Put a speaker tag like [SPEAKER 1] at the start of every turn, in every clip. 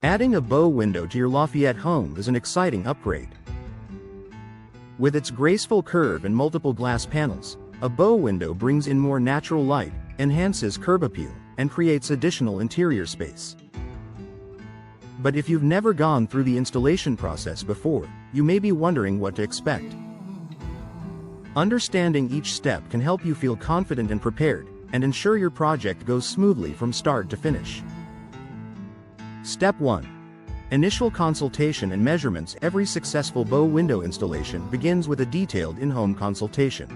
[SPEAKER 1] Adding a bow window to your Lafayette home is an exciting upgrade. With its graceful curve and multiple glass panels, a bow window brings in more natural light, enhances curb appeal, and creates additional interior space. But if you've never gone through the installation process before, you may be wondering what to expect. Understanding each step can help you feel confident and prepared, and ensure your project goes smoothly from start to finish. Step 1. Initial consultation and measurements. Every successful bow window installation begins with a detailed in-home consultation.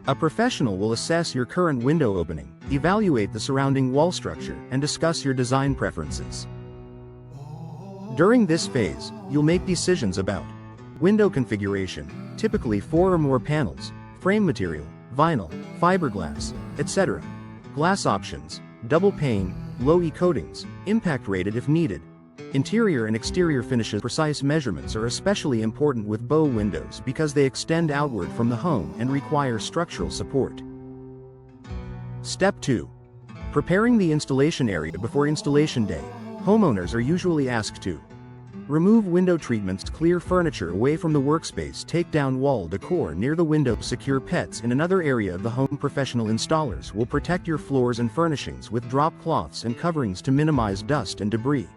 [SPEAKER 1] A professional will assess your current window opening, evaluate the surrounding wall structure, and discuss your design preferences. During this phase, you'll make decisions about window configuration, typically 4 or more panels, frame material, vinyl, fiberglass, etc., glass options, double pane, low E coatings, impact rated if needed. Interior and exterior finishes. Precise measurements are especially important with bow windows because they extend outward from the home and require structural support. Step 2. Preparing the installation area. Before installation day, homeowners are usually asked to remove window treatments, clear furniture away from the workspace, take down wall decor near the window, secure pets in another area of the home. Professional installers will protect your floors and furnishings with drop cloths and coverings to minimize dust and debris.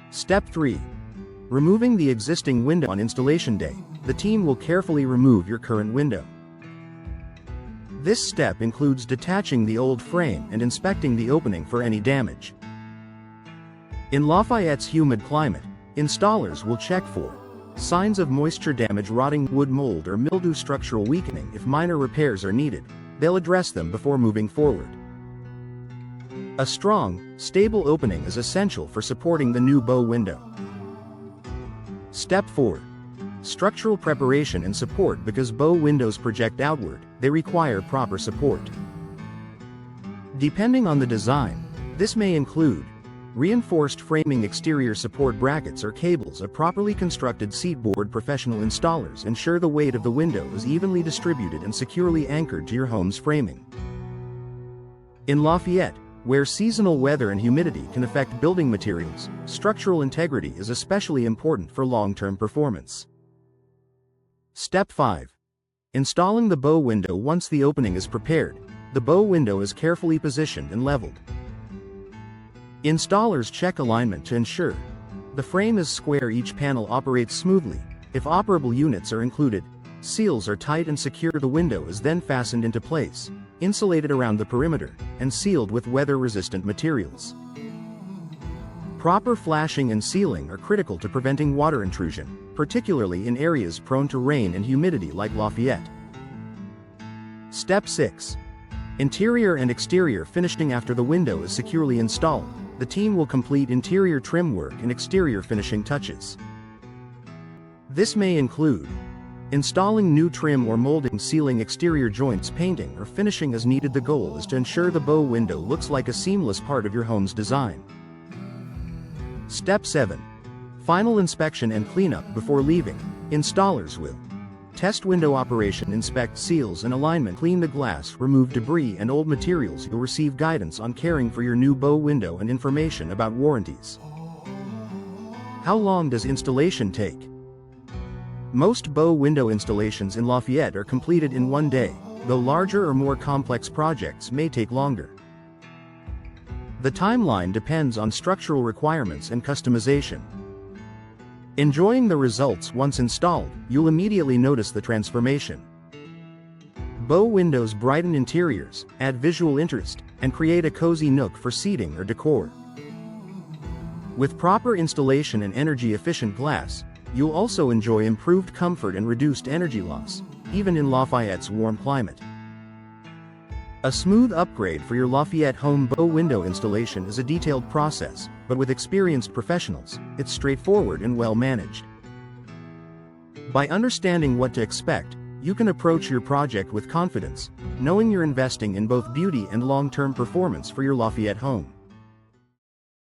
[SPEAKER 1] Step 3. Removing the existing window. On installation day, the team will carefully remove your current window. This step includes detaching the old frame and inspecting the opening for any damage. In Lafayette's humid climate, installers will check for signs of moisture damage, rotting wood, mold, or mildew, structural weakening. If minor repairs are needed, they'll address them before moving forward. A strong, stable opening is essential for supporting the new bow window. Step 4. Structural preparation and support. Because bow windows project outward, they require proper support. Depending on the design, this may include reinforced framing, exterior support brackets, or cables. A properly constructed seat board. Professional installers ensure the weight of the window is evenly distributed and securely anchored to your home's framing. In Lafayette, where seasonal weather and humidity can affect building materials, structural integrity is especially important for long-term performance. Step 5. Installing the bow window. Once the opening is prepared, the bow window is carefully positioned and leveled. Installers check alignment to ensure the frame is square, each panel operates smoothly. If operable units are included, seals are tight and secure. The window is then fastened into place, insulated around the perimeter, and sealed with weather-resistant materials. Proper flashing and sealing are critical to preventing water intrusion, particularly in areas prone to rain and humidity like Lafayette. Step 6. Interior and exterior finishing. After the window is securely installed, the team will complete interior trim work and exterior finishing touches. This may include installing new trim or molding, sealing exterior joints, painting, or finishing as needed. The goal is to ensure the bow window looks like a seamless part of your home's design. Step 7. Final inspection and cleanup. Before leaving, installers will test window operation, inspect seals and alignment, clean the glass, remove debris and old materials. You'll receive guidance on caring for your new bow window and information about warranties. How long does installation take? Most bow window installations in Lafayette are completed in one day, though larger or more complex projects may take longer. The timeline depends on structural requirements and customization. Enjoying the results. Once installed, you'll immediately notice the transformation. Bow windows brighten interiors, add visual interest, and create a cozy nook for seating or decor. With proper installation and energy-efficient glass, you'll also enjoy improved comfort and reduced energy loss, even in Lafayette's warm climate. A smooth upgrade for your Lafayette home. Bow window installation is a detailed process, but with experienced professionals, it's straightforward and well managed. By understanding what to expect, you can approach your project with confidence, knowing you're investing in both beauty and long-term performance for your Lafayette home.